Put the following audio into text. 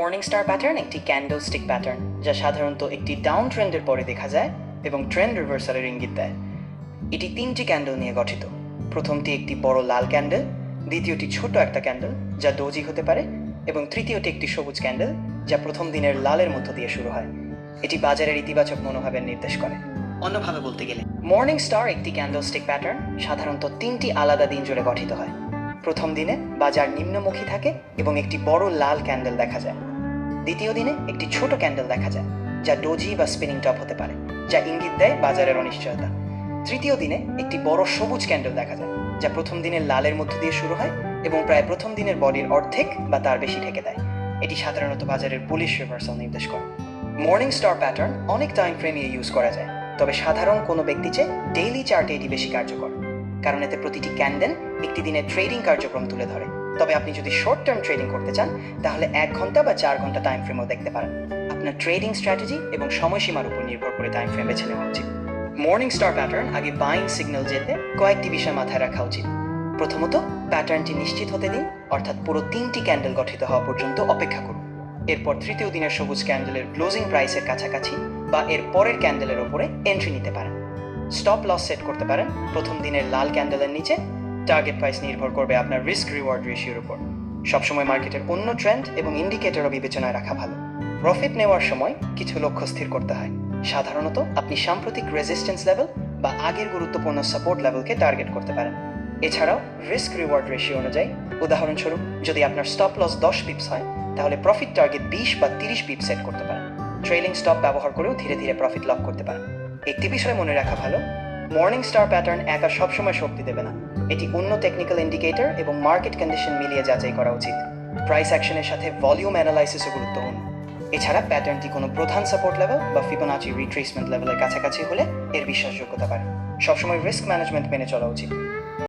Morning star pattern একটি candle stick pattern, যা সাধারণত একটি ডাউন ট্রেন্ডের পরে দেখা যায় এবং ট্রেন্ড রিভার্সালের ইঙ্গিত দেয়। এটি 3টি ক্যান্ডেল নিয়ে গঠিত। প্রথমটি একটি বড় লাল ক্যান্ডেল, দ্বিতীয়টি ছোট একটা ক্যান্ডেল যা ডোজি হতে পারে, এবং তৃতীয়টি একটি সবুজ ক্যান্ডেল যা প্রথম দিনের লালের মধ্য দিয়ে শুরু হয়। এটি বাজারের ইতিবাচক মনোভাবের নির্দেশ করে। অন্যভাবে বলতে গেলে মর্নিং স্টার একটি ক্যান্ডেল স্টিক প্যাটার্ন সাধারণত 3টি আলাদা দিন জুড়ে গঠিত হয়। প্রথম দিনে বাজার নিম্নমুখী থাকে এবং একটি বড় লাল ক্যান্ডেল দেখা যায়। দ্বিতীয় দিনে একটি ছোট ক্যান্ডেল দেখা যায় যা ডোজি বা স্পিনিং টপ হতে পারে, যা ইঙ্গিত দেয় বাজারের অনিশ্চয়তা। তৃতীয় দিনে একটি বড় সবুজ ক্যান্ডেল দেখা যায় যা প্রথম দিনের লালের মধ্য দিয়ে শুরু হয় এবং প্রায় প্রথম দিনের বডির অর্ধেক বা তার বেশি ঢেকে দেয়। এটি সাধারণত বাজারের বুলিশ রিভার্সাল নির্দেশ করে। মর্নিং স্টার প্যাটার্ন অনেক টাইম ফ্রেমে ইউজ করা যায়, তবে সাধারণ কোনো ব্যক্তি চেয়ে ডেইলি চার্টে এটি বেশি কার্যকর, কারণ এতে প্রতিটি ক্যান্ডেল একটি দিনের ট্রেডিং কার্যক্রম তুলে ধরে। তবে আপনি যদি শর্ট টার্ম ট্রেডিং করতে চান, তাহলে 1 ঘন্টা বা 4 ঘন্টা টাইম ফ্রেমও দেখতে পারেন। আপনার ট্রেডিং স্ট্র্যাটেজি এবং সময়সীমার উপর নির্ভর করে টাইম ফ্রেম বেছে নেওয়া উচিত। মর্নিং স্টার প্যাটার্ন আগে বাইং সিগন্যাল যেতে কয়েকটি বিষয় মাথায় রাখা উচিত। প্রথমত, প্যাটার্নটি নিশ্চিত হতে দিন, অর্থাৎ পুরো 3টি ক্যান্ডেল গঠিত হওয়া পর্যন্ত অপেক্ষা করুন। এরপর তৃতীয় দিনের সবুজ ক্যান্ডেলের ক্লোজিং প্রাইসের কাছাকাছি বা এর পরের ক্যান্ডেলের উপরে এন্ট্রি নিতে পারেন। স্টপ লস সেট করতে পারেন প্রথম দিনের লাল ক্যান্ডেলের নিচে। টার্গেট প্রাইস নির্ভর করবে আপনার রিস্ক রিওয়ার্ড রেশিওর উপর। সবসময় মার্কেটের অন্য ট্রেন্ড এবং ইন্ডিকেটরও বিবেচনায় রাখা ভালো। প্রফিট নেওয়ার সময় কিছু লক্ষ্য স্থির করতে হয়। সাধারণত আপনি সাম্প্রতিক রেজিস্ট্যান্স লেভেল বা আগের গুরুত্বপূর্ণ সাপোর্ট লেভেলকে টার্গেট করতে পারেন। এছাড়াও রিস্ক রিওয়ার্ড রেশিও অনুযায়ী, উদাহরণস্বরূপ যদি আপনার স্টপ লস 10 পিপস হয়, তাহলে প্রফিট টার্গেট 20 বা 30 পিপস সেট করতে পারেন। ট্রেইলিং স্টপ ব্যবহার করেও ধীরে ধীরে প্রফিট লক করতে পারেন। একটি বিষয় মনে রাখা ভালো, মর্নিং স্টার প্যাটার্ন একা সবসময় শক্তি দেবে না। এটি অন্য টেকনিক্যাল ইন্ডিকেটর এবং মার্কেট কন্ডিশন মিলিয়ে যাচাই করা উচিত। প্রাইস অ্যাকশনের সাথে ভলিউম অ্যানালাইসিসও গুরুত্বপূর্ণ। এছাড়া প্যাটার্নটি কোনো প্রধান সাপোর্ট লেভেল বা ফিবোনাচি রিট্রেসমেন্ট লেভেলের কাছাকাছি হলে এর বিশ্বাসযোগ্যতা বাড়ে। সবসময় রিস্ক ম্যানেজমেন্ট মেনে চলা উচিত।